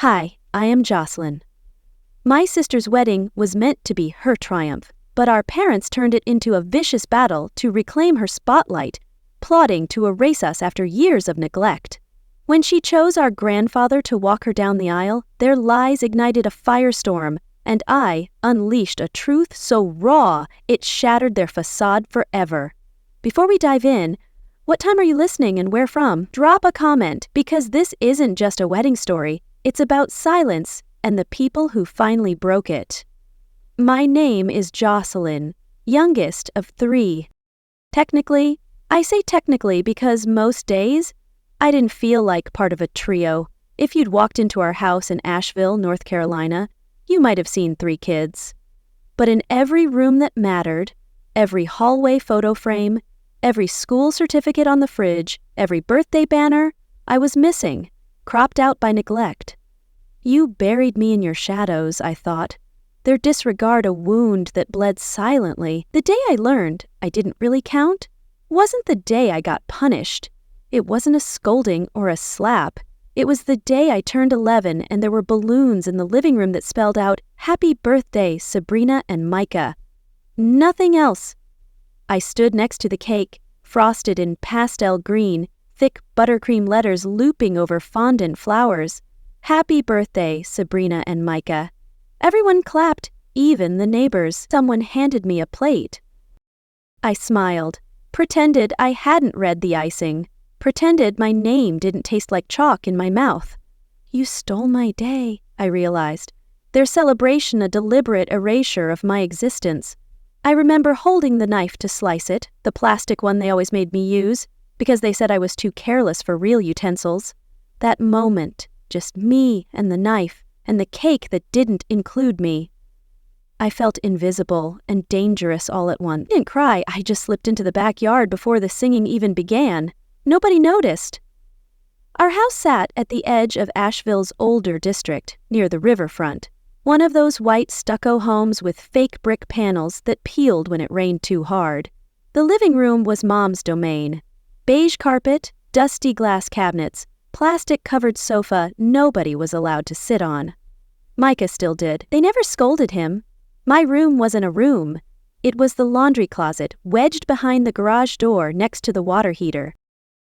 Hi, I am Jocelyn. My sister's wedding was meant to be her triumph, but our parents turned it into a vicious battle to reclaim her spotlight, plotting to erase us after years of neglect. When she chose our grandfather to walk her down the aisle, their lies ignited a firestorm, and I unleashed a truth so raw it shattered their facade forever. Before we dive in, what time are you listening and where from? Drop a comment, because this isn't just a wedding story. It's about silence and the people who finally broke it. My name is Jocelyn, youngest of 3. Technically, I say technically because most days, I didn't feel like part of a trio. If you'd walked into our house in Asheville, North Carolina, you might have seen 3 kids. But in every room that mattered, every hallway photo frame, every school certificate on the fridge, every birthday banner, I was missing, cropped out by neglect. You buried me in your shadows, I thought. Their disregard a wound that bled silently. The day I learned I didn't really count wasn't the day I got punished. It wasn't a scolding or a slap. It was the day I turned 11 and there were balloons in the living room that spelled out, "Happy birthday, Sabrina and Micah." Nothing else. I stood next to the cake, frosted in pastel green, thick buttercream letters looping over fondant flowers. "Happy birthday, Sabrina and Micah." Everyone clapped, even the neighbors. Someone handed me a plate. I smiled, pretended I hadn't read the icing, pretended my name didn't taste like chalk in my mouth. You stole my day, I realized. Their celebration a deliberate erasure of my existence. I remember holding the knife to slice it, the plastic one they always made me use, because they said I was too careless for real utensils. That moment, just me and the knife, and the cake that didn't include me. I felt invisible and dangerous all at once. I didn't cry, I just slipped into the backyard before the singing even began. Nobody noticed. Our house sat at the edge of Asheville's older district, near the riverfront. One of those white stucco homes with fake brick panels that peeled when it rained too hard. The living room was Mom's domain. Beige carpet, dusty glass cabinets, plastic-covered sofa nobody was allowed to sit on. Micah still did. They never scolded him. My room wasn't a room. It was the laundry closet, wedged behind the garage door next to the water heater.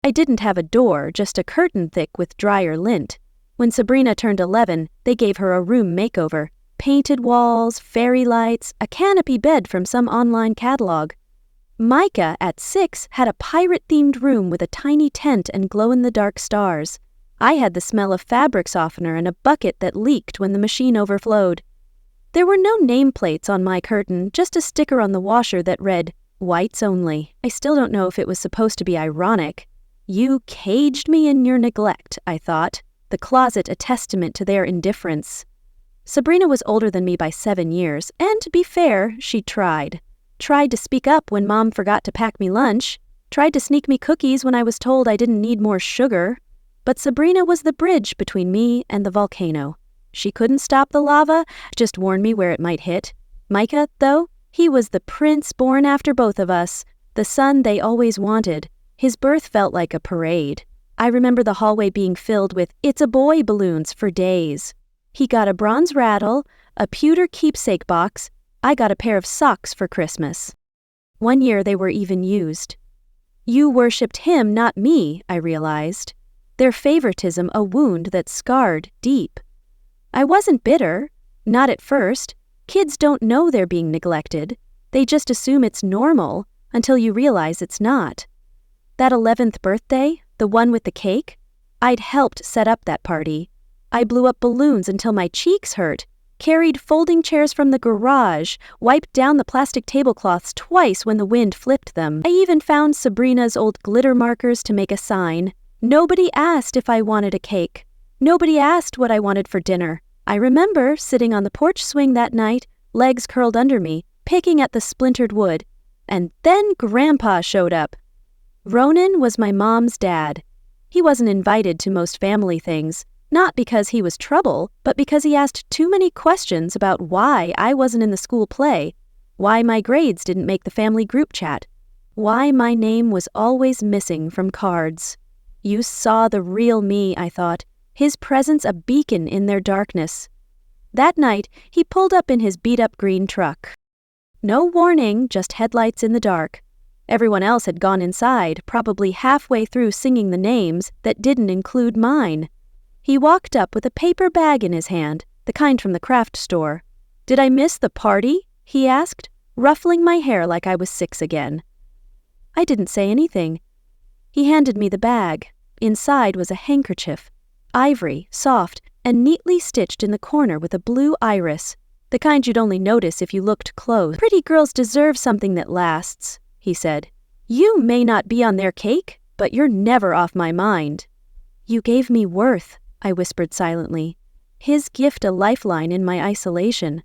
I didn't have a door, just a curtain thick with dryer lint. When Sabrina turned 11, they gave her a room makeover. Painted walls, fairy lights, a canopy bed from some online catalog. Micah, at 6, had a pirate-themed room with a tiny tent and glow-in-the-dark stars. I had the smell of fabric softener and a bucket that leaked when the machine overflowed. There were no nameplates on my curtain, just a sticker on the washer that read, "Whites only." I still don't know if it was supposed to be ironic. You caged me in your neglect, I thought, the closet a testament to their indifference. Sabrina was older than me by 7 years, and to be fair, she tried. Tried to speak up when Mom forgot to pack me lunch, tried to sneak me cookies when I was told I didn't need more sugar. But Sabrina was the bridge between me and the volcano. She couldn't stop the lava, just warn me where it might hit. Micah, though, he was the prince born after both of us, the son they always wanted. His birth felt like a parade. I remember the hallway being filled with "It's a boy" balloons for days. He got a bronze rattle, a pewter keepsake box. I got a pair of socks for Christmas. One year they were even used. You worshipped him, not me, I realized. Their favoritism a wound that scarred deep. I wasn't bitter. Not at first. Kids don't know they're being neglected. They just assume it's normal until you realize it's not. That 11th birthday, the one with the cake, I'd helped set up that party. I blew up balloons until my cheeks hurt, carried folding chairs from the garage, wiped down the plastic tablecloths twice when the wind flipped them. I even found Sabrina's old glitter markers to make a sign. Nobody asked if I wanted a cake. Nobody asked what I wanted for dinner. I remember sitting on the porch swing that night, legs curled under me, picking at the splintered wood. And then Grandpa showed up. Ronan was my mom's dad. He wasn't invited to most family things, not because he was trouble, but because he asked too many questions about why I wasn't in the school play, why my grades didn't make the family group chat, why my name was always missing from cards. You saw the real me, I thought. his presence a beacon in their darkness. That night, he pulled up in his beat-up green truck. No warning, just headlights in the dark. Everyone else had gone inside, probably halfway through singing the names that didn't include mine. He walked up with a paper bag in his hand, the kind from the craft store. "Did I miss the party?" he asked, ruffling my hair like I was 6 again. I didn't say anything. He handed me the bag. Inside was a handkerchief, ivory, soft, and neatly stitched in the corner with a blue iris, the kind you'd only notice if you looked close. "Pretty girls deserve something that lasts," he said. "You may not be on their cake, but you're never off my mind." "You gave me worth," I whispered silently, his gift a lifeline in my isolation.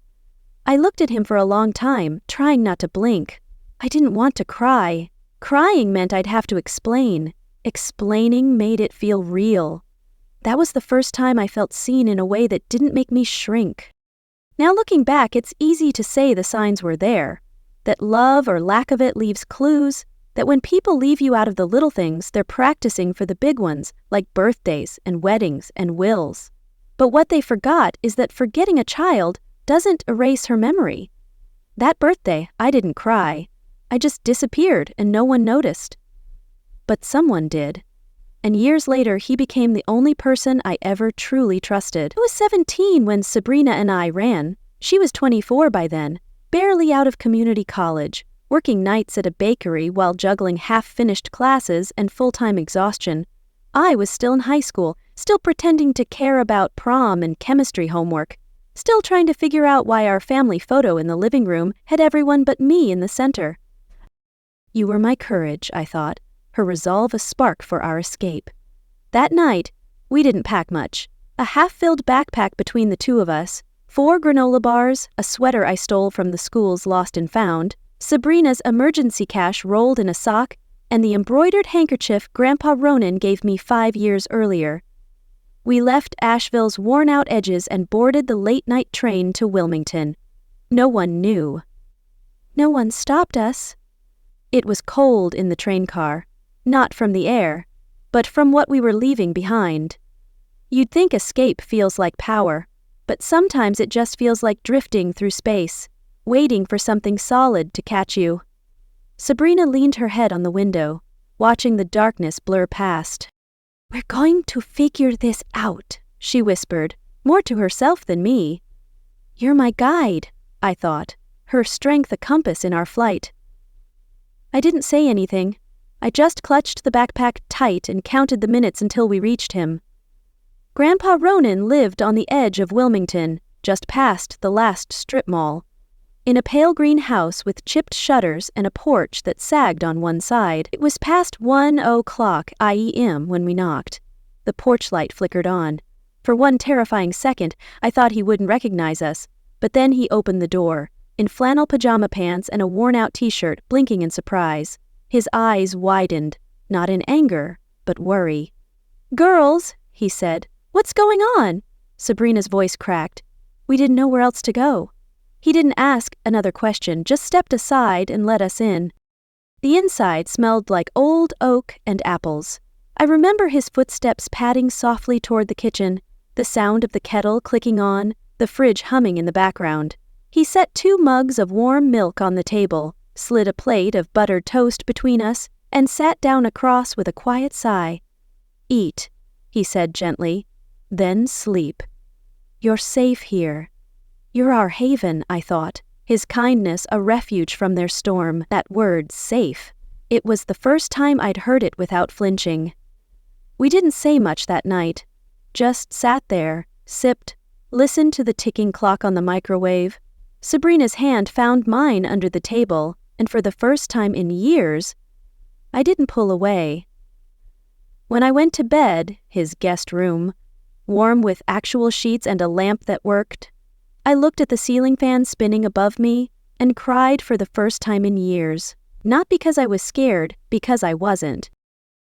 I looked at him for a long time, trying not to blink. I didn't want to cry. Crying meant I'd have to explain. Explaining made it feel real. That was the first time I felt seen in a way that didn't make me shrink. Now looking back, it's easy to say the signs were there, that love or lack of it leaves clues, that when people leave you out of the little things, they're practicing for the big ones, like birthdays and weddings and wills. But what they forgot is that forgetting a child doesn't erase her memory. That birthday, I didn't cry. I just disappeared and no one noticed. But someone did. And years later, he became the only person I ever truly trusted. I was 17 when Sabrina and I ran. She was 24 by then, barely out of community college, working nights at a bakery while juggling half-finished classes and full-time exhaustion. I was still in high school, still pretending to care about prom and chemistry homework, still trying to figure out why our family photo in the living room had everyone but me in the center. You were my courage, I thought, her resolve a spark for our escape. That night, we didn't pack much. A half-filled backpack between the two of us, 4 granola bars, a sweater I stole from the school's lost and found, Sabrina's emergency cash rolled in a sock, and the embroidered handkerchief Grandpa Ronan gave me 5 years earlier. We left Asheville's worn-out edges and boarded the late-night train to Wilmington. No one knew. No one stopped us. It was cold in the train car, not from the air, but from what we were leaving behind. You'd think escape feels like power, but sometimes it just feels like drifting through space, waiting for something solid to catch you. Sabrina leaned her head on the window, watching the darkness blur past. "We're going to figure this out," she whispered, more to herself than me. "You're my guide," I thought, her strength a compass in our flight. I didn't say anything. I just clutched the backpack tight and counted the minutes until we reached him. Grandpa Ronan lived on the edge of Wilmington, just past the last strip mall, in a pale green house with chipped shutters and a porch that sagged on one side. It was past 1:00 a.m. when we knocked. The porch light flickered on. For one terrifying second, I thought he wouldn't recognize us, but then he opened the door, in flannel pajama pants and a worn-out t-shirt, blinking in surprise. His eyes widened, not in anger, but worry. "Girls," he said, "what's going on?" Sabrina's voice cracked. We didn't know where else to go. He didn't ask another question, just stepped aside and let us in. The inside smelled like old oak and apples. I remember his footsteps padding softly toward the kitchen, the sound of the kettle clicking on, the fridge humming in the background. He set 2 mugs of warm milk on the table, slid a plate of buttered toast between us, and sat down across with a quiet sigh. "Eat," he said gently, "then sleep. You're safe here." You're our haven, I thought, his kindness a refuge from their storm. That word, safe. It was the first time I'd heard it without flinching. We didn't say much that night, just sat there, sipped, listened to the ticking clock on the microwave. Sabrina's hand found mine under the table, and for the first time in years, I didn't pull away. When I went to bed, his guest room, warm with actual sheets and a lamp that worked, I looked at the ceiling fan spinning above me and cried for the first time in years. Not because I was scared, because I wasn't.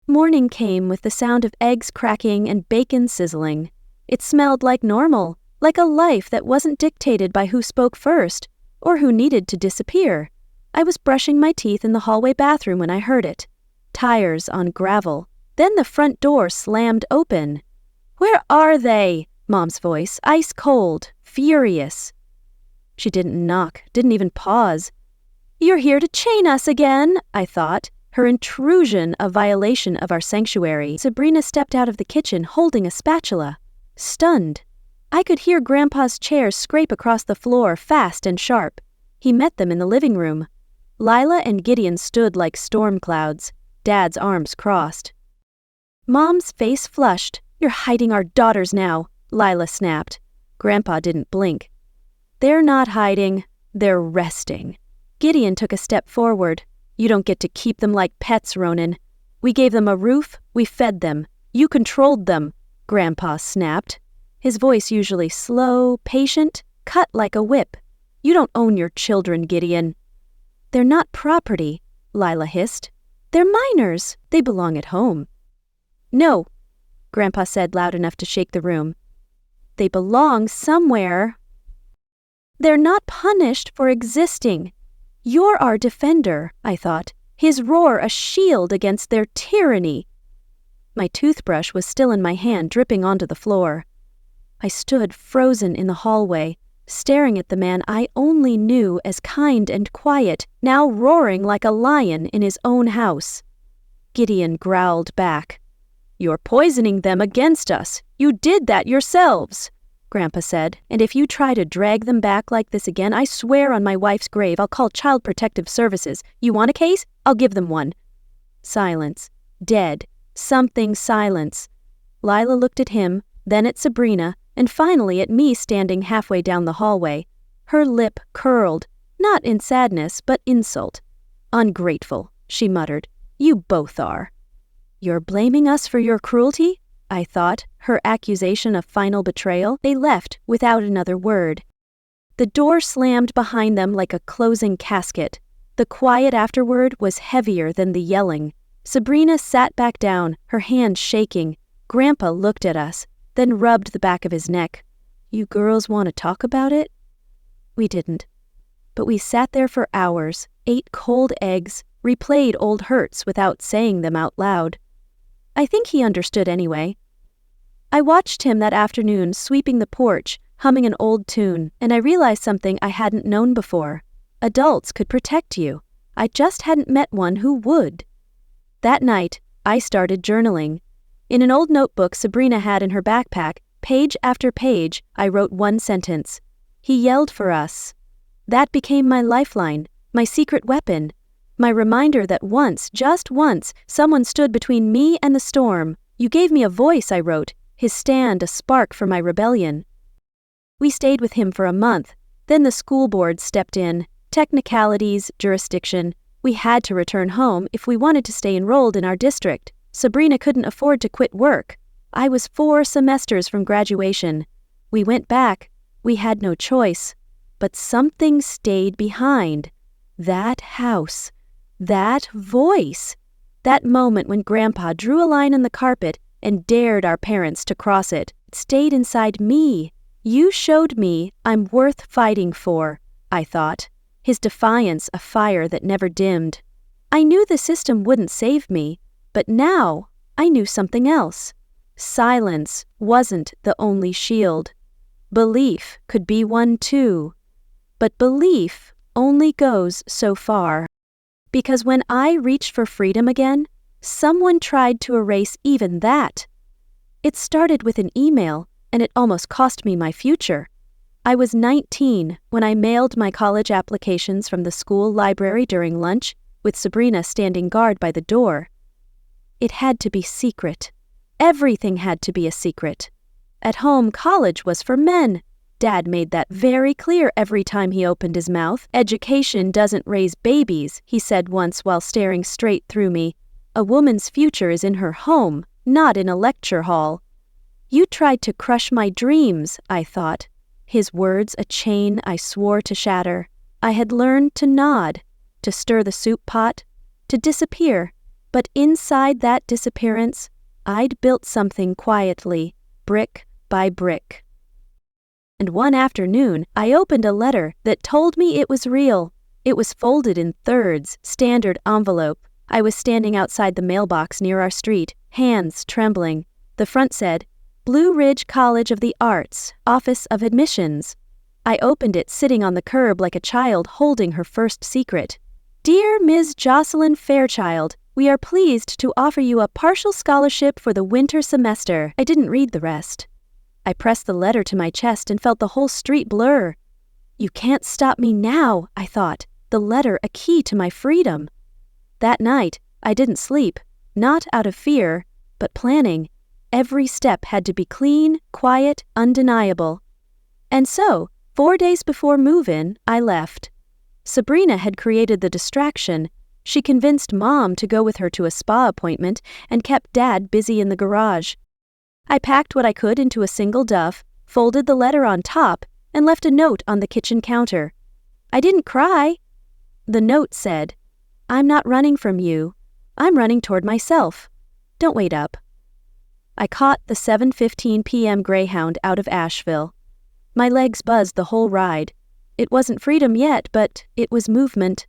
Morning came with the sound of eggs cracking and bacon sizzling. It smelled like normal, like a life that wasn't dictated by who spoke first, or who needed to disappear. I was brushing my teeth in the hallway bathroom when I heard it. Tires on gravel. Then the front door slammed open. Where are they? Mom's voice, ice cold, furious. She didn't knock, didn't even pause. You're here to chain us again, I thought, her intrusion a violation of our sanctuary. Sabrina stepped out of the kitchen holding a spatula, stunned. I could hear Grandpa's chair scrape across the floor fast and sharp. He met them in the living room. Lila and Gideon stood like storm clouds, Dad's arms crossed. Mom's face flushed. You're hiding our daughters now, Lila snapped. Grandpa didn't blink. They're not hiding, they're resting. Gideon took a step forward. You don't get to keep them like pets, Ronan. We gave them a roof, we fed them. You controlled them, Grandpa snapped. His voice usually slow, patient, cut like a whip. You don't own your children, Gideon. They're not property, Lila hissed. They're minors. They belong at home. No, Grandpa said loud enough to shake the room. They belong somewhere. They're not punished for existing. You're our defender, I thought, his roar a shield against their tyranny. My toothbrush was still in my hand, dripping onto the floor. I stood frozen in the hallway, staring at the man I only knew as kind and quiet, now roaring like a lion in his own house. Gideon growled back. You're poisoning them against us. You did that yourselves, Grandpa said, and if you try to drag them back like this again, I swear on my wife's grave I'll call Child Protective Services. You want a case? I'll give them one. Silence. Dead. Something silence. Lila looked at him, then at Sabrina, and finally at me standing halfway down the hallway. Her lip curled, not in sadness, but insult. Ungrateful, she muttered. You both are. You're blaming us for your cruelty? I thought, her accusation of final betrayal. They left without another word. The door slammed behind them like a closing casket. The quiet afterward was heavier than the yelling. Sabrina sat back down, her hands shaking. Grandpa looked at us, then rubbed the back of his neck. You girls want to talk about it? We didn't. But we sat there for hours, ate cold eggs, replayed old hurts without saying them out loud. I think he understood anyway. I watched him that afternoon sweeping the porch, humming an old tune, and I realized something I hadn't known before. Adults could protect you. I just hadn't met one who would. That night, I started journaling. In an old notebook Sabrina had in her backpack, page after page, I wrote one sentence. He yelled for us. That became my lifeline, my secret weapon, my reminder that once, just once, someone stood between me and the storm. You gave me a voice, I wrote, his stand a spark for my rebellion. We stayed with him for a month. Then the school board stepped in. Technicalities, jurisdiction. We had to return home if we wanted to stay enrolled in our district. Sabrina couldn't afford to quit work. I was 4 semesters from graduation. We went back. We had no choice. But something stayed behind. That house. That voice. That moment when Grandpa drew a line in the carpet and dared our parents to cross it. It stayed inside me. You showed me I'm worth fighting for, I thought. His defiance a fire that never dimmed. I knew the system wouldn't save me, but now I knew something else. Silence wasn't the only shield. Belief could be one too. But belief only goes so far. Because when I reached for freedom again, someone tried to erase even that. It started with an email, and it almost cost me my future. I was 19 when I mailed my college applications from the school library during lunch, with Sabrina standing guard by the door. It had to be secret. Everything had to be a secret. At home, college was for men. Dad made that very clear every time he opened his mouth. Education doesn't raise babies, he said once while staring straight through me. A woman's future is in her home, not in a lecture hall. You tried to crush my dreams, I thought. His words a chain I swore to shatter. I had learned to nod, to stir the soup pot, to disappear. But inside that disappearance, I'd built something quietly, brick by brick. And one afternoon, I opened a letter that told me it was real. It was folded in thirds, standard envelope. I was standing outside the mailbox near our street, hands trembling. The front said, Blue Ridge College of the Arts, Office of Admissions. I opened it sitting on the curb like a child holding her first secret. Dear Ms. Jocelyn Fairchild, we are pleased to offer you a partial scholarship for the winter semester. I didn't read the rest. I pressed the letter to my chest and felt the whole street blur. You can't stop me now, I thought, the letter a key to my freedom. That night, I didn't sleep, not out of fear, but planning. Every step had to be clean, quiet, undeniable. And so, 4 days before move-in, I left. Sabrina had created the distraction. She convinced Mom to go with her to a spa appointment and kept Dad busy in the garage. I packed what I could into a single duff, folded the letter on top, and left a note on the kitchen counter. I didn't cry. The note said, I'm not running from you. I'm running toward myself. Don't wait up. I caught the 7:15 p.m. Greyhound out of Asheville. My legs buzzed the whole ride. It wasn't freedom yet, but it was movement.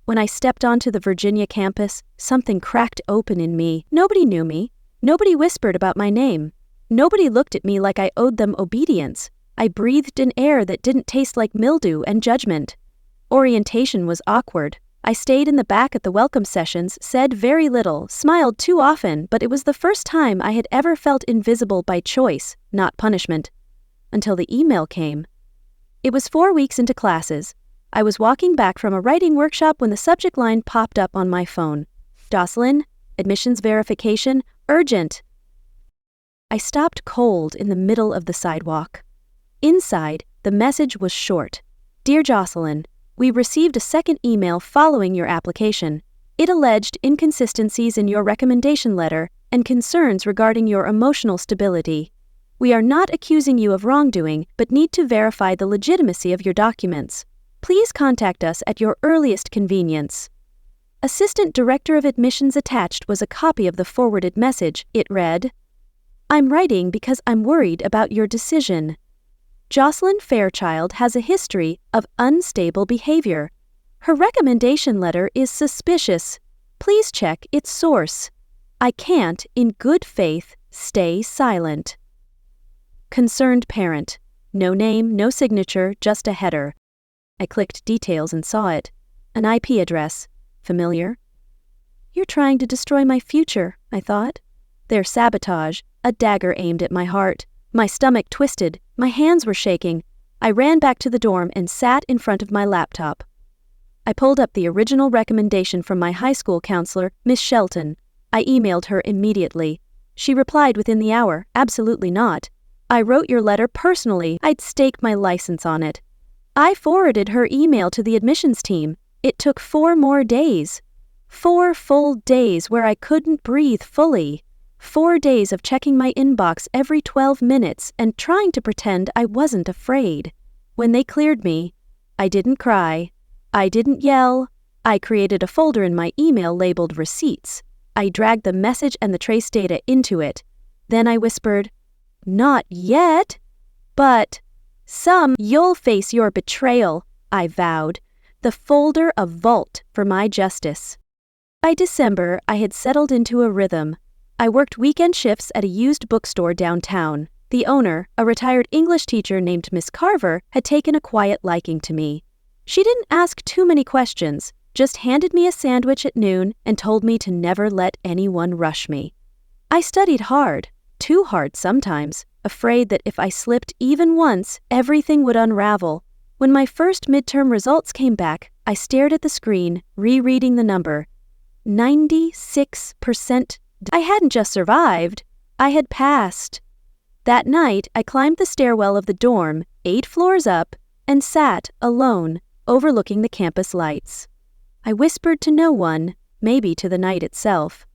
When I stepped onto the Virginia campus, something cracked open in me. Nobody knew me. Nobody whispered about my name. Nobody looked at me like I owed them obedience. I breathed in air that didn't taste like mildew and judgment. Orientation was awkward. I stayed in the back at the welcome sessions, said very little, smiled too often, but it was the first time I had ever felt invisible by choice, not punishment. Until the email came. It was 4 weeks into classes. I was walking back from a writing workshop when the subject line popped up on my phone. Jocelyn, admissions verification, urgent. I stopped cold in the middle of the sidewalk. Inside, the message was short. Dear Jocelyn, we received a second email following your application. It alleged inconsistencies in your recommendation letter and concerns regarding your emotional stability. We are not accusing you of wrongdoing, but need to verify the legitimacy of your documents. Please contact us at your earliest convenience. Assistant Director of Admissions attached was a copy of the forwarded message. It read, I'm writing because I'm worried about your decision. Jocelyn Fairchild has a history of unstable behavior. Her recommendation letter is suspicious. Please check its source. I can't, in good faith, stay silent. Concerned parent. No name, no signature, just a header. I clicked details and saw it. An IP address. Familiar? You're trying to destroy my future, I thought. Their sabotage, a dagger aimed at my heart. My stomach twisted, my hands were shaking. I ran back to the dorm and sat in front of my laptop. I pulled up the original recommendation from my high school counselor, Miss Shelton. I emailed her immediately. She replied within the hour, absolutely not. I wrote your letter personally. I'd stake my license on it. I forwarded her email to the admissions team. It took 4 more days. 4 full days where I couldn't breathe fully. 4 days of checking my inbox every 12 minutes and trying to pretend I wasn't afraid. When they cleared me, I didn't cry. I didn't yell. I created a folder in my email labeled Receipts. I dragged the message and the trace data into it. Then I whispered, Not yet, but you'll face your betrayal, I vowed. The folder a vault for my justice. By December, I had settled into a rhythm. I worked weekend shifts at a used bookstore downtown. The owner, a retired English teacher named Miss Carver, had taken a quiet liking to me. She didn't ask too many questions, just handed me a sandwich at noon and told me to never let anyone rush me. I studied hard, too hard sometimes, afraid that if I slipped even once, everything would unravel. When my first midterm results came back, I stared at the screen, rereading the number. 96%. I hadn't just survived, I had passed. That night, I climbed the stairwell of the dorm, 8 floors up, and sat, alone, overlooking the campus lights. I whispered to no one, maybe to the night itself.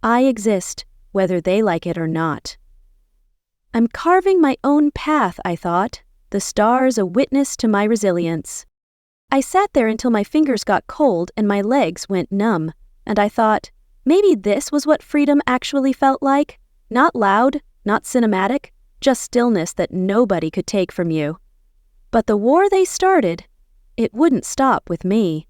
I exist, whether they like it or not. I'm carving my own path, I thought, the stars a witness to my resilience. I sat there until my fingers got cold and my legs went numb, and I thought, maybe this was what freedom actually felt like. Not loud, not cinematic, just stillness that nobody could take from you. But the war they started, it wouldn't stop with me.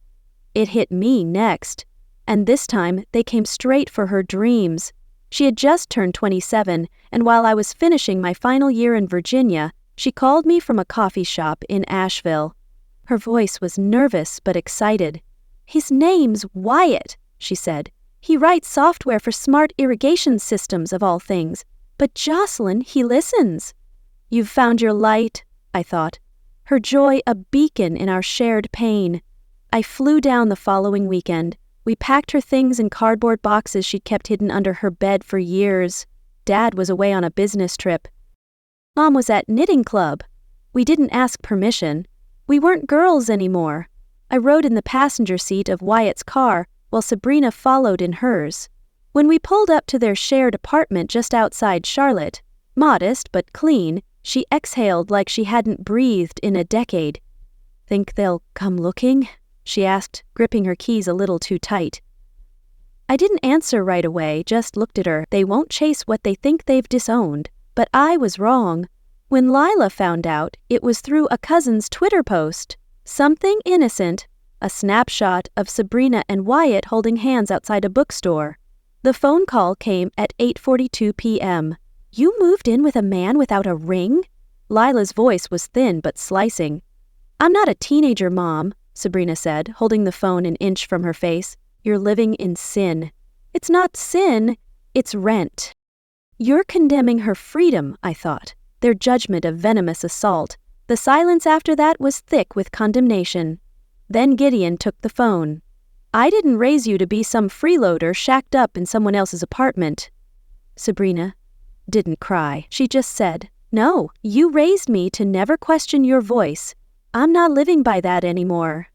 It hit me next, and this time they came straight for her dreams. She had just turned 27, and while I was finishing my final year in Virginia, she called me from a coffee shop in Asheville. Her voice was nervous but excited. "His name's Wyatt," she said. "He writes software for smart irrigation systems of all things. But Jocelyn, he listens." "You've found your light," I thought. Her joy a beacon in our shared pain. I flew down the following weekend. We packed her things in cardboard boxes she'd kept hidden under her bed for years. Dad was away on a business trip. Mom was at knitting club. We didn't ask permission. We weren't girls anymore. I rode in the passenger seat of Wyatt's car while Sabrina followed in hers. When we pulled up to their shared apartment just outside Charlotte, modest but clean, she exhaled like she hadn't breathed in a decade. "Think they'll come looking?" she asked, gripping her keys a little too tight. I didn't answer right away, just looked at her. They won't chase what they think they've disowned. But I was wrong. When Lila found out, it was through a cousin's Twitter post. Something innocent, a snapshot of Sabrina and Wyatt holding hands outside a bookstore. The phone call came at 8:42 p.m. "You moved in with a man without a ring?" Lila's voice was thin but slicing. "I'm not a teenager, Mom," Sabrina said, holding the phone an inch from her face. "You're living in sin." "It's not sin, it's rent." You're condemning her freedom, I thought, their judgment of venomous assault. The silence after that was thick with condemnation. Then Gideon took the phone. "I didn't raise you to be some freeloader shacked up in someone else's apartment." Sabrina didn't cry. She just said, "No, you raised me to never question your voice. I'm not living by that anymore."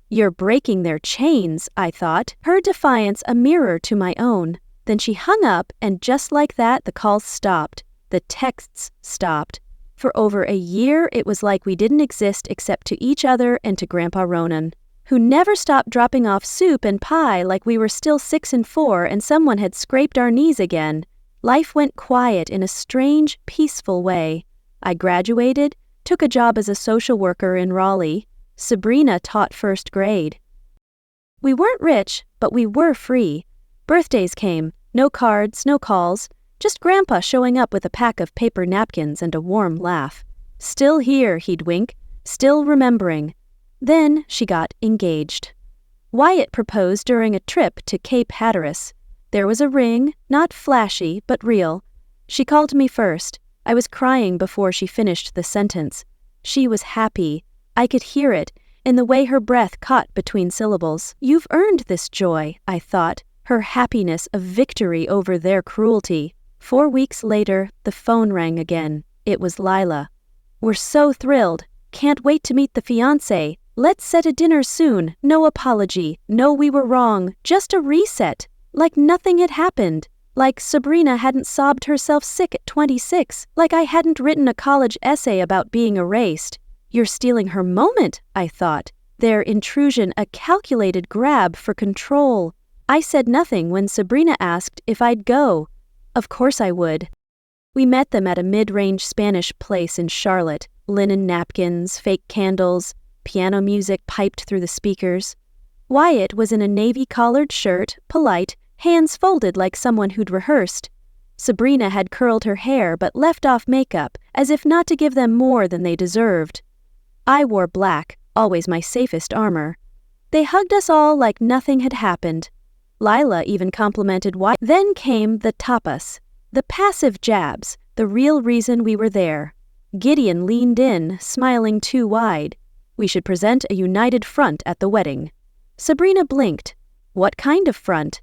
You're breaking their chains, I thought, her defiance a mirror to my own. Then she hung up, and just like that, the calls stopped. The texts stopped. For over a year, it was like we didn't exist except to each other and to Grandpa Ronan, who never stopped dropping off soup and pie like we were still 6 and 4 and someone had scraped our knees again. Life went quiet in a strange, peaceful way. I graduated, took a job as a social worker in Raleigh. Sabrina taught first grade. We weren't rich, but we were free. Birthdays came, no cards, no calls, just Grandpa showing up with a pack of paper napkins and a warm laugh. "Still here," he'd wink, "still remembering." Then she got engaged. Wyatt proposed during a trip to Cape Hatteras. There was a ring, not flashy, but real. She called me first. I was crying before she finished the sentence. She was happy. I could hear it, in the way her breath caught between syllables. "You've earned this joy," I thought, her happiness a victory over their cruelty. 4 weeks later, the phone rang again. It was Lila. "We're so thrilled. Can't wait to meet the fiancé. Let's set a dinner soon. No apology. No, we were wrong. Just a reset. Like nothing had happened. Like Sabrina hadn't sobbed herself sick at 26. Like I hadn't written a college essay about being erased. You're stealing her moment, I thought. Their intrusion a calculated grab for control. I said nothing when Sabrina asked if I'd go. Of course I would. We met them at a mid-range Spanish place in Charlotte. Linen napkins, fake candles, piano music piped through the speakers. Wyatt was in a navy-collared shirt, polite, hands folded like someone who'd rehearsed. Sabrina had curled her hair but left off makeup, as if not to give them more than they deserved. I wore black, always my safest armor. They hugged us all like nothing had happened. Lila even complimented Wyatt. Then came the tapas, the passive jabs, the real reason we were there. Gideon leaned in, smiling too wide. We should present a united front at the wedding. Sabrina blinked. What kind of front?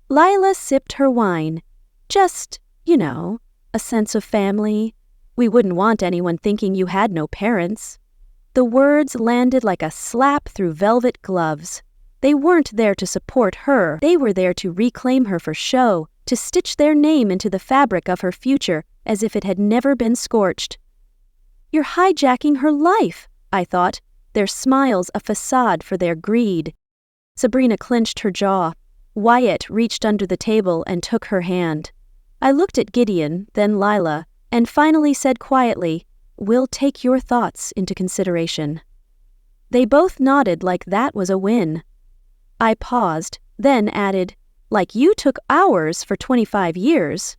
Lila sipped her wine. Just, a sense of family. We wouldn't want anyone thinking you had no parents. The words landed like a slap through velvet gloves. They weren't there to support her. They were there to reclaim her for show, to stitch their name into the fabric of her future as if it had never been scorched. You're hijacking her life, I thought, their smiles a facade for their greed. Sabrina clenched her jaw. Wyatt reached under the table and took her hand. I looked at Gideon, then Lila, and finally said quietly, "We'll take your thoughts into consideration." They both nodded like that was a win. I paused, then added, Like you took ours for 25 years.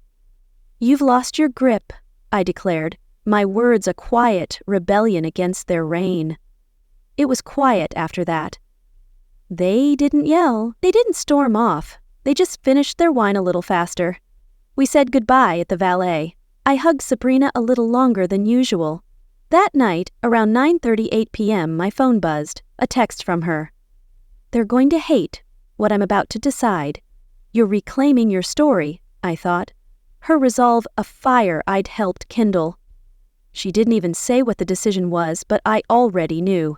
You've lost your grip, I declared, my words a quiet rebellion against their reign. It was quiet after that. They didn't yell, they didn't storm off, they just finished their wine a little faster. We said goodbye at the valet. I hugged Sabrina a little longer than usual. That night, around 9:38 p.m., my phone buzzed, a text from her. They're going to hate what I'm about to decide. You're reclaiming your story, I thought. Her resolve a fire I'd helped kindle. She didn't even say what the decision was, but I already knew.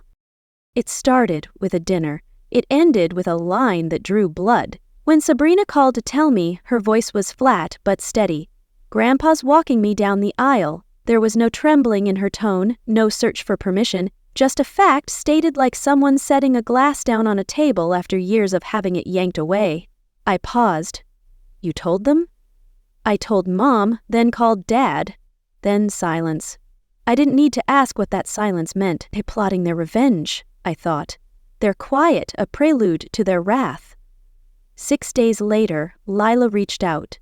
It started with a dinner. It ended with a line that drew blood. When Sabrina called to tell me, her voice was flat but steady. Grandpa's walking me down the aisle. There was no trembling in her tone, no search for permission, just a fact stated like someone setting a glass down on a table after years of having it yanked away. I paused. You told them? I told Mom, then called Dad. Then silence. I didn't need to ask what that silence meant. They're plotting their revenge, I thought. Their quiet, a prelude to their wrath. 6 days later, Lila reached out.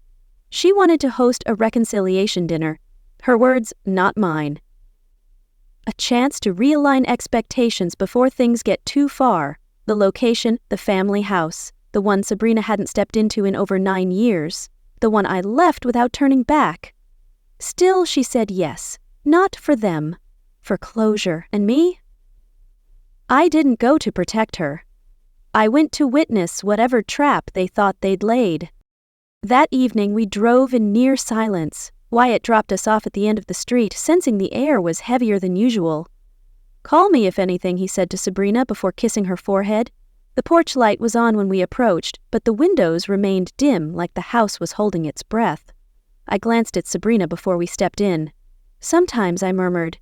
She wanted to host a reconciliation dinner. Her words, not mine. A chance to realign expectations before things get too far. The location, the family house. The one Sabrina hadn't stepped into in over 9 years. The one I left without turning back. Still, she said yes. Not for them. For closure. And me? I didn't go to protect her. I went to witness whatever trap they thought they'd laid. That evening we drove in near silence. Wyatt dropped us off at the end of the street, sensing the air was heavier than usual. Call me if anything, he said to Sabrina before kissing her forehead. The porch light was on when we approached, but the windows remained dim like the house was holding its breath. I glanced at Sabrina before we stepped in. Sometimes, I murmured,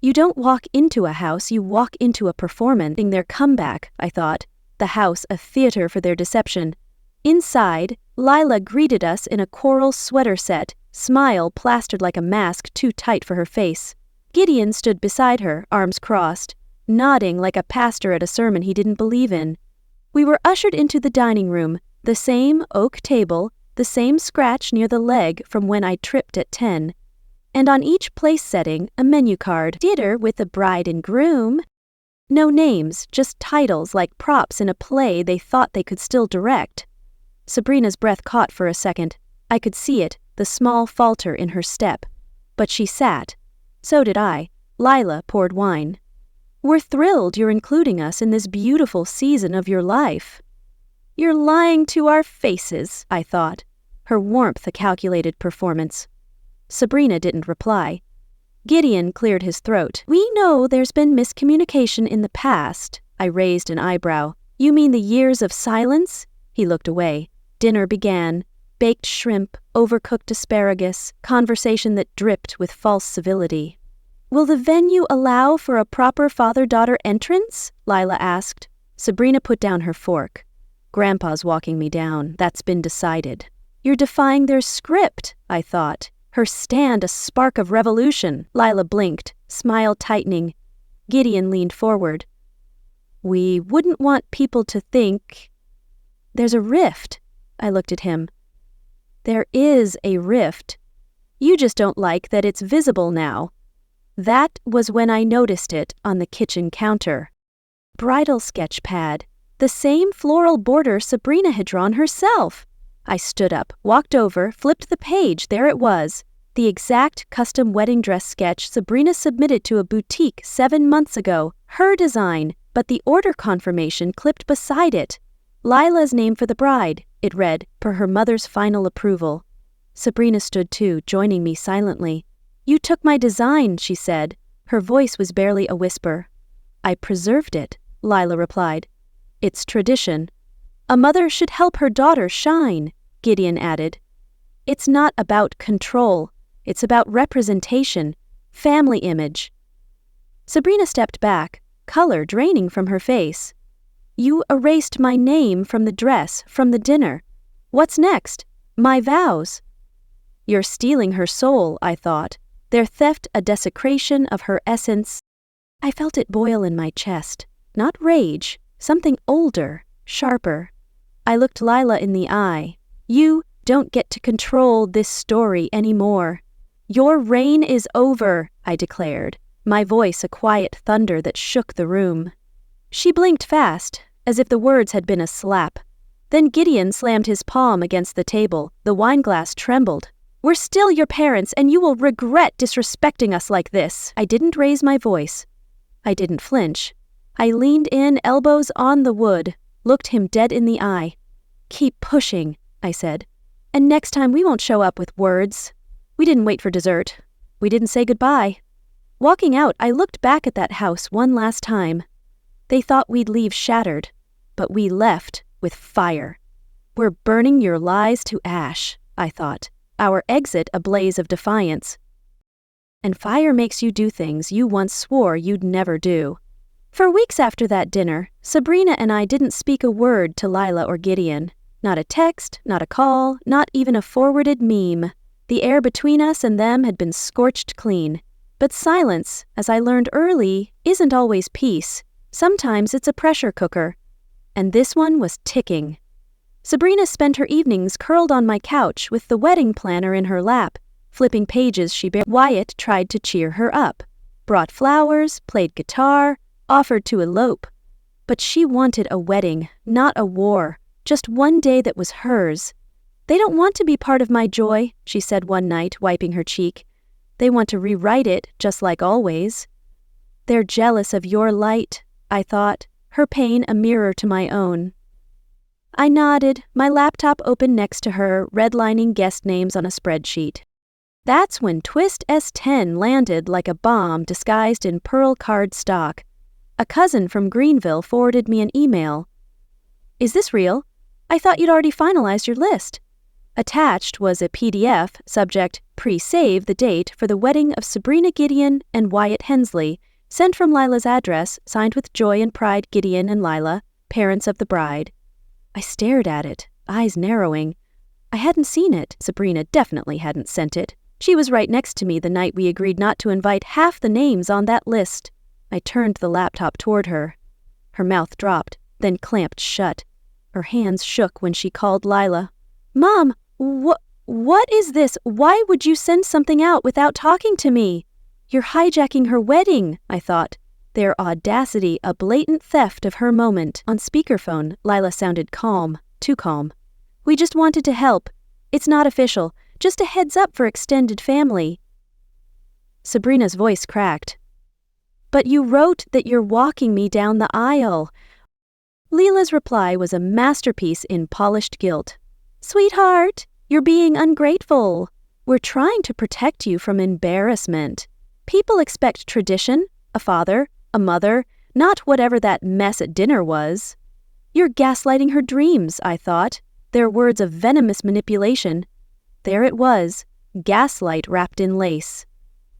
you don't walk into a house, you walk into a performance. Their comeback, I thought. The house a theater for their deception. Inside, Lila greeted us in a coral sweater set, smile plastered like a mask too tight for her face. Gideon stood beside her, arms crossed, nodding like a pastor at a sermon he didn't believe in. We were ushered into the dining room, the same oak table, the same scratch near the leg from when I tripped at 10. And on each place setting, a menu card. Dinner with the bride and groom. No names, just titles like props in a play they thought they could still direct. Sabrina's breath caught for a second. I could see it, the small falter in her step. But she sat. So did I. Lila poured wine. We're thrilled you're including us in this beautiful season of your life. You're lying to our faces, I thought. Her warmth a calculated performance. Sabrina didn't reply. Gideon cleared his throat. We know there's been miscommunication in the past. I raised an eyebrow. You mean the years of silence? He looked away. Dinner began. Baked shrimp, overcooked asparagus, conversation that dripped with false civility. Will the venue allow for a proper father-daughter entrance? Lila asked. Sabrina put down her fork. Grandpa's walking me down. That's been decided. You're defying their script, I thought. Her stand a spark of revolution. Lila blinked, smile tightening. Gideon leaned forward. We wouldn't want people to think... There's a rift. I looked at him. There is a rift. You just don't like that it's visible now. That was when I noticed it on the kitchen counter. Bridal sketch pad. The same floral border Sabrina had drawn herself. I stood up, walked over, flipped the page. There it was. The exact custom wedding dress sketch Sabrina submitted to a boutique 7 months ago. Her design, but the order confirmation clipped beside it. Lila's name for the bride, it read, per her mother's final approval. Sabrina stood too, joining me silently. You took my design, she said. Her voice was barely a whisper. I preserved it, Lila replied. It's tradition. A mother should help her daughter shine, Gideon added. It's not about control. It's about representation, family image. Sabrina stepped back, color draining from her face. You erased my name from the dress, from the dinner. What's next? My vows. You're stealing her soul, I thought. Their theft a desecration of her essence. I felt it boil in my chest. Not rage, something older, sharper. I looked Lila in the eye. You don't get to control this story anymore. Your reign is over, I declared, my voice a quiet thunder that shook the room. She blinked fast, as if the words had been a slap. Then Gideon slammed his palm against the table. The wineglass trembled. We're still your parents, and you will regret disrespecting us like this. I didn't raise my voice. I didn't flinch. I leaned in, elbows on the wood, looked him dead in the eye. Keep pushing, I said. And next time we won't show up with words. We didn't wait for dessert. We didn't say goodbye. Walking out, I looked back at that house one last time. They thought we'd leave shattered, but we left with fire. We're burning your lies to ash, I thought, our exit a blaze of defiance. And fire makes you do things you once swore you'd never do. For weeks after that dinner, Sabrina and I didn't speak a word to Lila or Gideon. Not a text, not a call, not even a forwarded meme. The air between us and them had been scorched clean. But silence, as I learned early, isn't always peace. Sometimes it's a pressure cooker. And this one was ticking. Sabrina spent her evenings curled on my couch with the wedding planner in her lap, flipping pages she barely. Wyatt tried to cheer her up, brought flowers, played guitar, offered to elope. But she wanted a wedding, not a war, just one day that was hers. They don't want to be part of my joy, she said one night, wiping her cheek. They want to rewrite it, just like always. They're jealous of your light, I thought, her pain a mirror to my own. I nodded, my laptop open next to her, redlining guest names on a spreadsheet. That's when Twist S10 landed like a bomb disguised in pearl card stock. A cousin from Greenville forwarded me an email. Is this real? I thought you'd already finalized your list. Attached was a PDF, subject, pre-save the date for the wedding of Sabrina Gideon and Wyatt Hensley, sent from Lila's address, signed with joy and pride Gideon and Lila, parents of the bride. I stared at it, eyes narrowing. I hadn't seen it. Sabrina definitely hadn't sent it. She was right next to me the night we agreed not to invite half the names on that list. I turned the laptop toward her. Her mouth dropped, then clamped shut. Her hands shook when she called Lila. Mom, what is this? Why would you send something out without talking to me? You're hijacking her wedding, I thought. Their audacity, a blatant theft of her moment. On speakerphone, Lila sounded calm, too calm. We just wanted to help. It's not official, just a heads up for extended family. Sabrina's voice cracked. But you wrote that you're walking me down the aisle. Leela's reply was a masterpiece in polished guilt. Sweetheart, you're being ungrateful. We're trying to protect you from embarrassment. People expect tradition, a father, a mother, not whatever that mess at dinner was. You're gaslighting her dreams, I thought. Their words of venomous manipulation. There it was, gaslight wrapped in lace.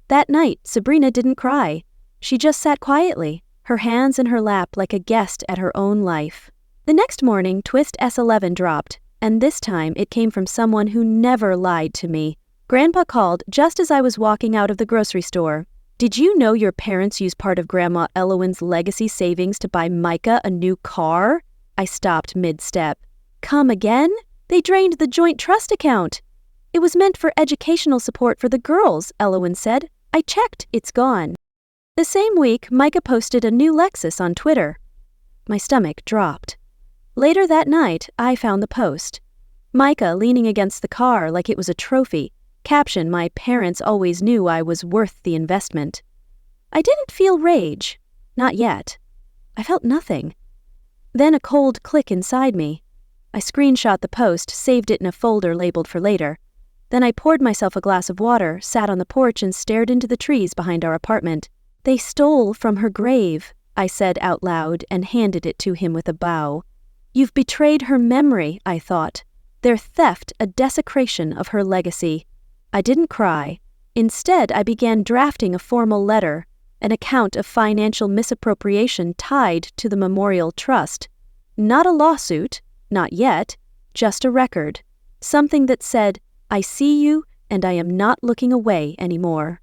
That night, Sabrina didn't cry. She just sat quietly, her hands in her lap like a guest at her own life. The next morning, Twist S11 dropped, and this time it came from someone who never lied to me. Grandpa called just as I was walking out of the grocery store. Did you know your parents used part of Grandma Elowin's legacy savings to buy Micah a new car? I stopped mid-step. Come again? They drained the joint trust account. It was meant for educational support for the girls, Elowin said. I checked, it's gone. The same week, Micah posted a new Lexus on Twitter. My stomach dropped. Later that night, I found the post. Micah leaning against the car like it was a trophy. Caption, my parents always knew I was worth the investment. I didn't feel rage. Not yet. I felt nothing. Then a cold click inside me. I screenshot the post, saved it in a folder labeled for later. Then I poured myself a glass of water, sat on the porch and stared into the trees behind our apartment. They stole from her grave, I said out loud and handed it to him with a bow. You've betrayed her memory, I thought. Their theft a desecration of her legacy. I didn't cry. Instead, I began drafting a formal letter, an account of financial misappropriation tied to the memorial trust. Not a lawsuit, not yet, just a record. Something that said, I see you and I am not looking away anymore.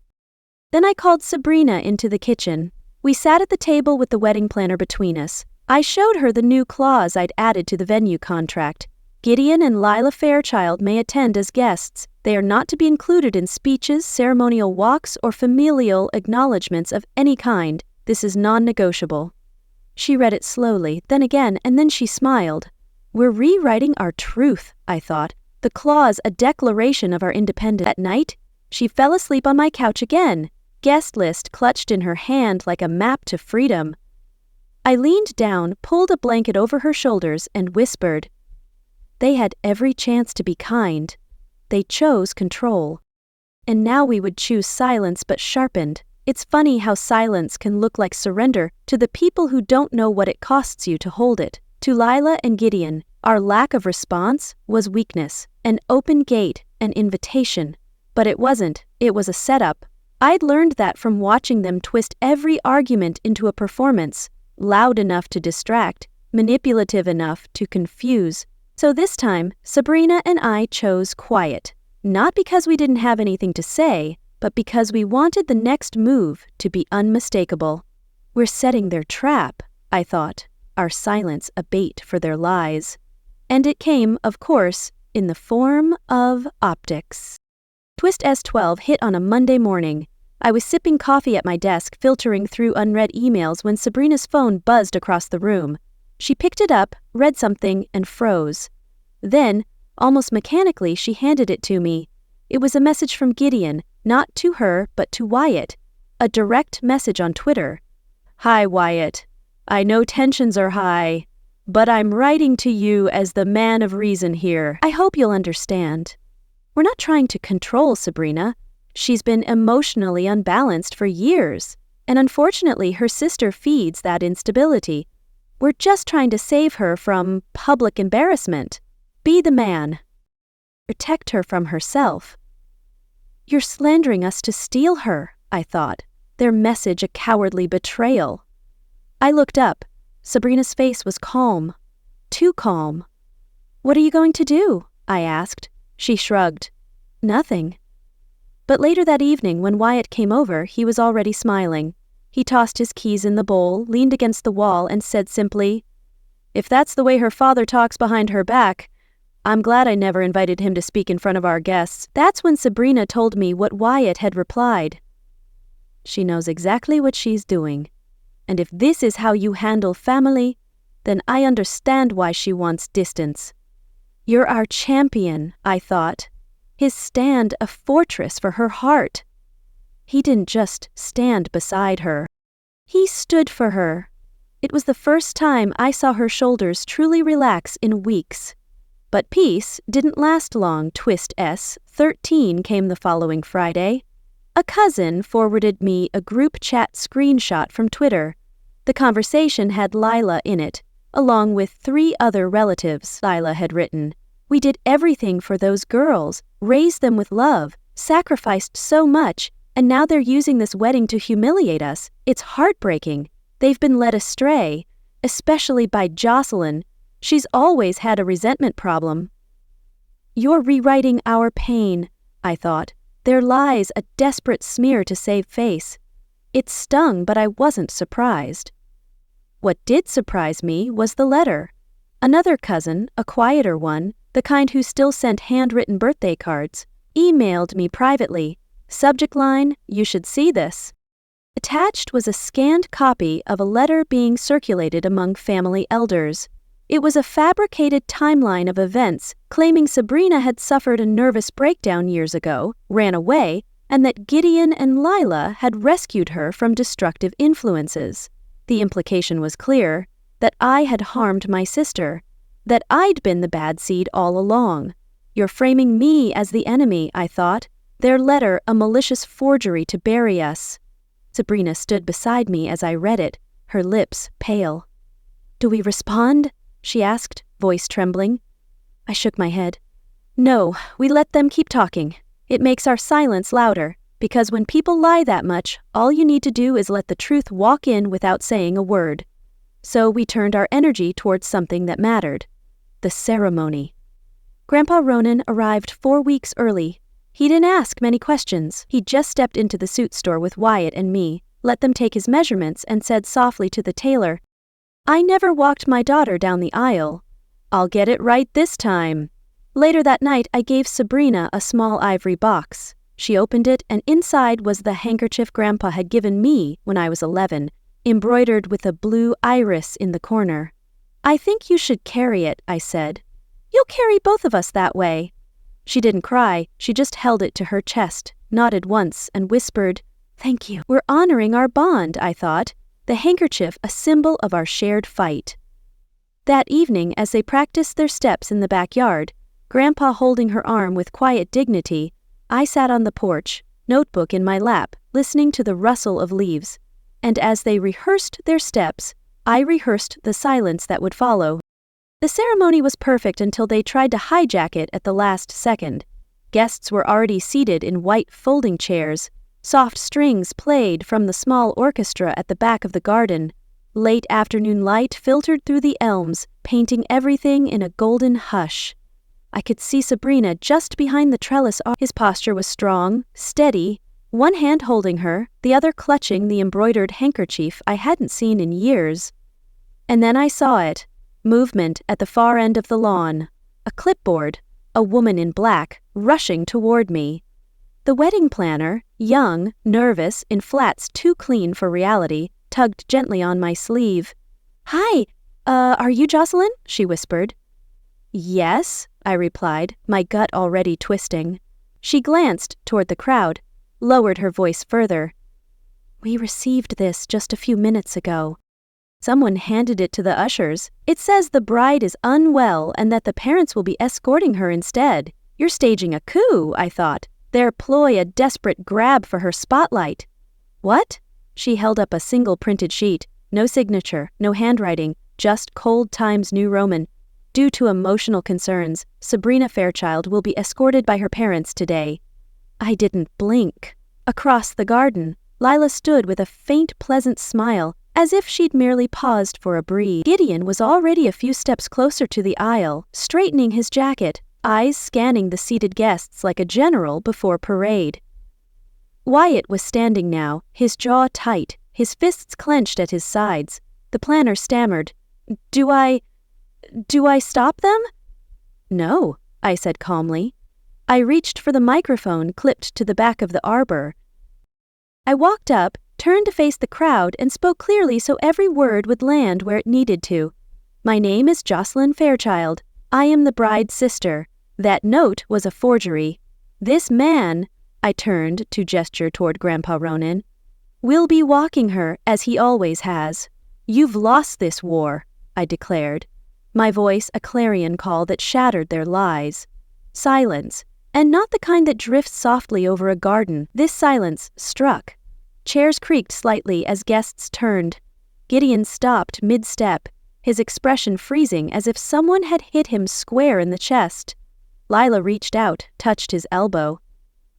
Then I called Sabrina into the kitchen. We sat at the table with the wedding planner between us, I showed her the new clause I'd added to the venue contract. Gideon and Lila Fairchild may attend as guests. They are not to be included in speeches, ceremonial walks, or familial acknowledgments of any kind. This is non-negotiable. She read it slowly, then again, and then she smiled. We're rewriting our truth, I thought. The clause a declaration of our independence. At night, she fell asleep on my couch again, guest list clutched in her hand like a map to freedom. I leaned down, pulled a blanket over her shoulders, and whispered. They had every chance to be kind. They chose control. And now we would choose silence but sharpened. It's funny how silence can look like surrender to the people who don't know what it costs you to hold it. To Lila and Gideon, our lack of response was weakness, an open gate, an invitation. But it wasn't. It was a setup. I'd learned that from watching them twist every argument into a performance, loud enough to distract, manipulative enough to confuse. So this time, Sabrina and I chose quiet, not because we didn't have anything to say, but because we wanted the next move to be unmistakable. We're setting their trap, I thought, our silence a bait for their lies. And it came, of course, in the form of optics. Twist S12 hit on a Monday morning. I was sipping coffee at my desk, filtering through unread emails when Sabrina's phone buzzed across the room. She picked it up, read something, and froze. Then, almost mechanically, she handed it to me. It was a message from Gideon, not to her, but to Wyatt. A direct message on Twitter. Hi, Wyatt. I know tensions are high, but I'm writing to you as the man of reason here. I hope you'll understand. We're not trying to control Sabrina. She's been emotionally unbalanced for years, and unfortunately her sister feeds that instability. We're just trying to save her from public embarrassment. Be the man. Protect her from herself. You're slandering us to steal her, I thought, their message a cowardly betrayal. I looked up. Sabrina's face was calm. Too calm. What are you going to do? I asked. She shrugged. Nothing. But later that evening, when Wyatt came over, he was already smiling. He tossed his keys in the bowl, leaned against the wall, and said simply, If that's the way her father talks behind her back, I'm glad I never invited him to speak in front of our guests. That's when Sabrina told me what Wyatt had replied. She knows exactly what she's doing. And if this is how you handle family, then I understand why she wants distance. You're our champion, I thought. His stand a fortress for her heart. He didn't just stand beside her. He stood for her. It was the first time I saw her shoulders truly relax in weeks. But peace didn't last long. Twist S13 came the following Friday. A cousin forwarded me a group chat screenshot from Twitter. The conversation had Lila in it, along with 3 other relatives. Lila had written, We did everything for those girls, raised them with love, sacrificed so much, and now they're using this wedding to humiliate us. It's heartbreaking. They've been led astray, especially by Jocelyn. She's always had a resentment problem. You're rewriting our pain, I thought. Their lies a desperate smear to save face. It stung, but I wasn't surprised. What did surprise me was the letter. Another cousin, a quieter one, the kind who still sent handwritten birthday cards, emailed me privately. Subject line, You should see this. Attached was a scanned copy of a letter being circulated among family elders. It was a fabricated timeline of events claiming Sabrina had suffered a nervous breakdown years ago, ran away, and that Gideon and Lila had rescued her from destructive influences. The implication was clear, that I had harmed my sister, that I'd been the bad seed all along. You're framing me as the enemy, I thought, their letter a malicious forgery to bury us. Sabrina stood beside me as I read it, her lips pale. Do we respond? She asked, voice trembling. I shook my head. No, we let them keep talking. It makes our silence louder, because when people lie that much, all you need to do is let the truth walk in without saying a word. So we turned our energy towards something that mattered. The ceremony. Grandpa Ronan arrived 4 weeks early. He didn't ask many questions. He just stepped into the suit store with Wyatt and me, let them take his measurements, and said softly to the tailor, I never walked my daughter down the aisle. I'll get it right this time. Later that night, I gave Sabrina a small ivory box. She opened it, and inside was the handkerchief Grandpa had given me when I was 11, embroidered with a blue iris in the corner. I think you should carry it, I said. You'll carry both of us that way. She didn't cry, she just held it to her chest, nodded once, and whispered, Thank you. We're honoring our bond, I thought, the handkerchief a symbol of our shared fight. That evening, as they practiced their steps in the backyard, Grandpa holding her arm with quiet dignity, I sat on the porch, notebook in my lap, listening to the rustle of leaves. And as they rehearsed their steps, I rehearsed the silence that would follow. The ceremony was perfect until they tried to hijack it at the last second. Guests were already seated in white folding chairs. Soft strings played from the small orchestra at the back of the garden. Late afternoon light filtered through the elms, painting everything in a golden hush. I could see Sabrina just behind the trellis. His posture was strong, steady, one hand holding her, the other clutching the embroidered handkerchief I hadn't seen in years. And then I saw it. Movement at the far end of the lawn. A clipboard, a woman in black, rushing toward me. The wedding planner, young, nervous, in flats too clean for reality, tugged gently on my sleeve. Hi, are you Jocelyn? She whispered. Yes, I replied, my gut already twisting. She glanced toward the crowd, lowered her voice further. We received this just a few minutes ago. Someone handed it to the ushers. It says the bride is unwell and that the parents will be escorting her instead. You're staging a coup, I thought. Their ploy a desperate grab for her spotlight. What? She held up a single printed sheet. No signature, no handwriting, just cold Times New Roman. Due to emotional concerns, Sabrina Fairchild will be escorted by her parents today. I didn't blink. Across the garden, Lila stood with a faint, pleasant smile, as if she'd merely paused for a breathe. Gideon was already a few steps closer to the aisle, straightening his jacket, eyes scanning the seated guests like a general before parade. Wyatt was standing now, his jaw tight, his fists clenched at his sides. The planner stammered, Do I stop them? No, I said calmly. I reached for the microphone clipped to the back of the arbor. I walked up, turned to face the crowd, and spoke clearly so every word would land where it needed to. My name is Jocelyn Fairchild. I am the bride's sister. That note was a forgery. This man, I turned to gesture toward Grandpa Ronan, will be walking her as he always has. You've lost this war, I declared, my voice a clarion call that shattered their lies. Silence, and not the kind that drifts softly over a garden. This silence struck. Chairs creaked slightly as guests turned. Gideon stopped mid-step, his expression freezing as if someone had hit him square in the chest. Lila reached out, touched his elbow.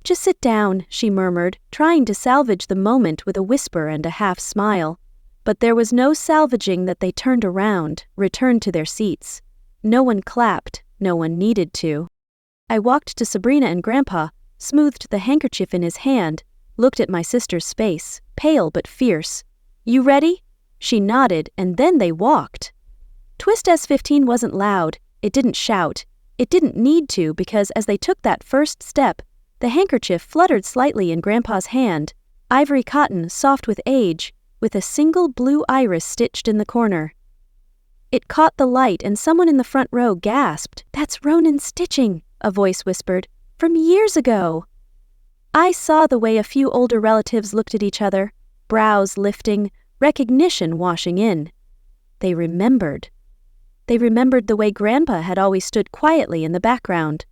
Just sit down, she murmured, trying to salvage the moment with a whisper and a half-smile. But there was no salvaging that. They turned around, returned to their seats. No one clapped, no one needed to. I walked to Sabrina and Grandpa, smoothed the handkerchief in his hand, looked at my sister's face, pale but fierce. You ready? She nodded, and then they walked. Twist S15 wasn't loud, it didn't shout. It didn't need to because as they took that first step, the handkerchief fluttered slightly in Grandpa's hand, ivory cotton soft with age, with a single blue iris stitched in the corner. It caught the light and someone in the front row gasped. That's Ronan's stitching, a voice whispered, from years ago. I saw the way a few older relatives looked at each other, brows lifting, recognition washing in. They remembered. They remembered the way Grandpa had always stood quietly in the background,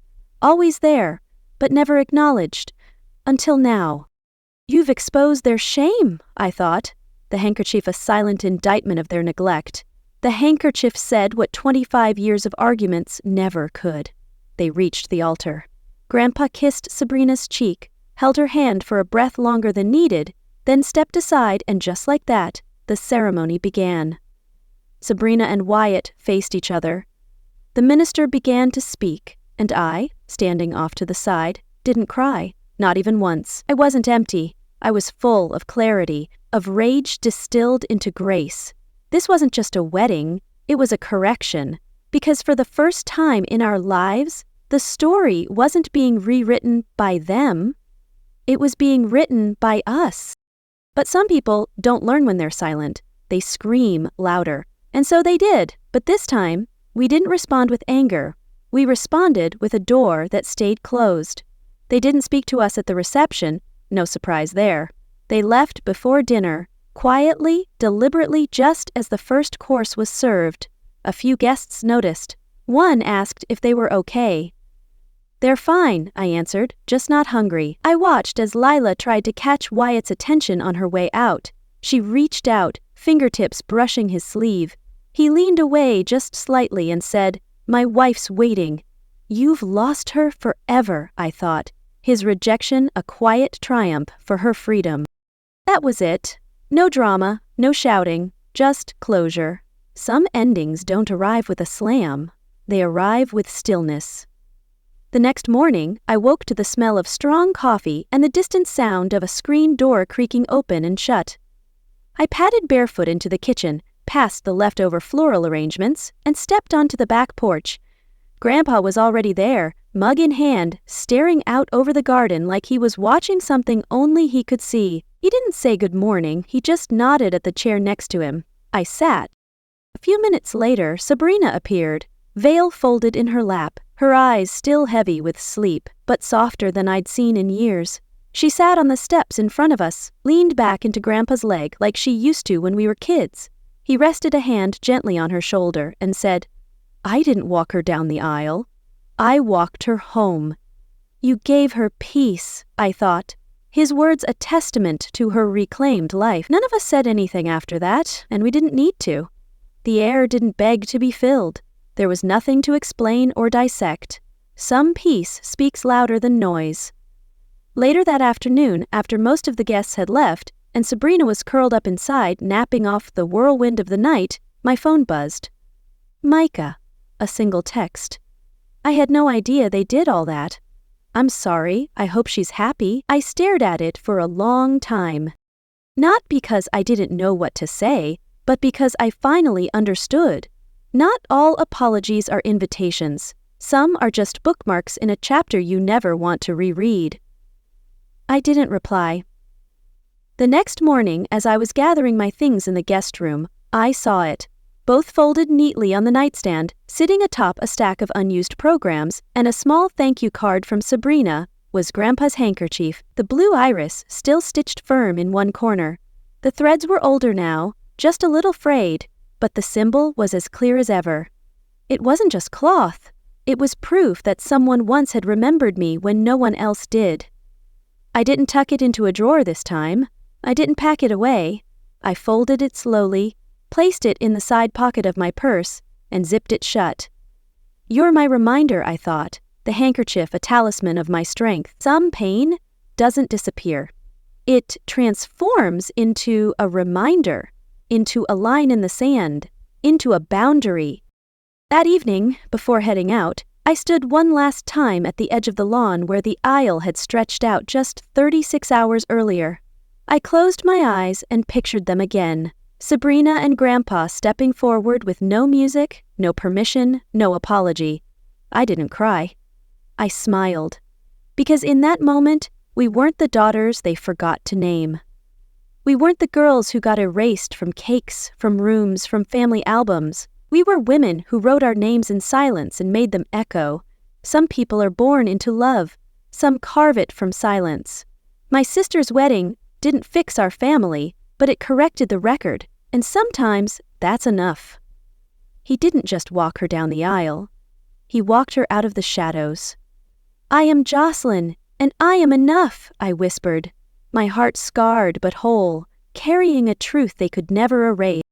always there, but never acknowledged, until now. You've exposed their shame, I thought, the handkerchief a silent indictment of their neglect. The handkerchief said what 25 years of arguments never could. They reached the altar. Grandpa kissed Sabrina's cheek, held her hand for a breath longer than needed, then stepped aside, and just like that, the ceremony began. Sabrina and Wyatt faced each other. The minister began to speak, and I, standing off to the side, didn't cry, not even once. I wasn't empty. I was full of clarity, of rage distilled into grace. This wasn't just a wedding, it was a correction. Because for the first time in our lives, the story wasn't being rewritten by them, it was being written by us. But some people don't learn when they're silent. They scream louder. And so they did, but this time, we didn't respond with anger. We responded with a door that stayed closed. They didn't speak to us at the reception, no surprise there. They left before dinner, quietly, deliberately, just as the first course was served. A few guests noticed. One asked if they were okay. "They're fine," I answered, "just not hungry." I watched as Lila tried to catch Wyatt's attention on her way out. She reached out, fingertips brushing his sleeve. He leaned away just slightly and said, "My wife's waiting." "You've lost her forever," I thought. His rejection a quiet triumph for her freedom. That was it. No drama, no shouting, just closure. Some endings don't arrive with a slam. They arrive with stillness. The next morning, I woke to the smell of strong coffee and the distant sound of a screen door creaking open and shut. I padded barefoot into the kitchen, past the leftover floral arrangements, and stepped onto the back porch. Grandpa was already there, mug in hand, staring out over the garden like he was watching something only he could see. He didn't say good morning, he just nodded at the chair next to him. I sat. A few minutes later, Sabrina appeared, veil folded in her lap, her eyes still heavy with sleep, but softer than I'd seen in years. She sat on the steps in front of us, leaned back into Grandpa's leg like she used to when we were kids. He rested a hand gently on her shoulder and said, "I didn't walk her down the aisle. I walked her home." "You gave her peace," I thought. His words a testament to her reclaimed life. None of us said anything after that, and we didn't need to. The air didn't beg to be filled. There was nothing to explain or dissect. Some peace speaks louder than noise. Later that afternoon, after most of the guests had left, and Sabrina was curled up inside, napping off the whirlwind of the night, my phone buzzed. "Micah," a single text. I had no idea they did all that. "I'm sorry, I hope she's happy." I stared at it for a long time. Not because I didn't know what to say, but because I finally understood. Not all apologies are invitations. Some are just bookmarks in a chapter you never want to reread. I didn't reply. The next morning, as I was gathering my things in the guest room, I saw it. Both folded neatly on the nightstand, sitting atop a stack of unused programs, and a small thank you card from Sabrina, was Grandpa's handkerchief, the blue iris still stitched firm in one corner. The threads were older now, just a little frayed, but the symbol was as clear as ever. It wasn't just cloth. It was proof that someone once had remembered me when no one else did. I didn't tuck it into a drawer this time. I didn't pack it away. I folded it slowly, placed it in the side pocket of my purse, and zipped it shut. "You're my reminder," I thought, the handkerchief a talisman of my strength. Some pain doesn't disappear. It transforms into a reminder, into a line in the sand, into a boundary. That evening, before heading out, I stood one last time at the edge of the lawn where the aisle had stretched out just 36 hours earlier. I closed my eyes and pictured them again. Sabrina and Grandpa stepping forward with no music, no permission, no apology. I didn't cry. I smiled. Because in that moment, we weren't the daughters they forgot to name. We weren't the girls who got erased from cakes, from rooms, from family albums. We were women who wrote our names in silence and made them echo. Some people are born into love. Some carve it from silence. My sister's wedding didn't fix our family, but it corrected the record, and sometimes that's enough. He didn't just walk her down the aisle. He walked her out of the shadows. "I am Jocelyn, and I am enough," I whispered, my heart scarred but whole, carrying a truth they could never erase.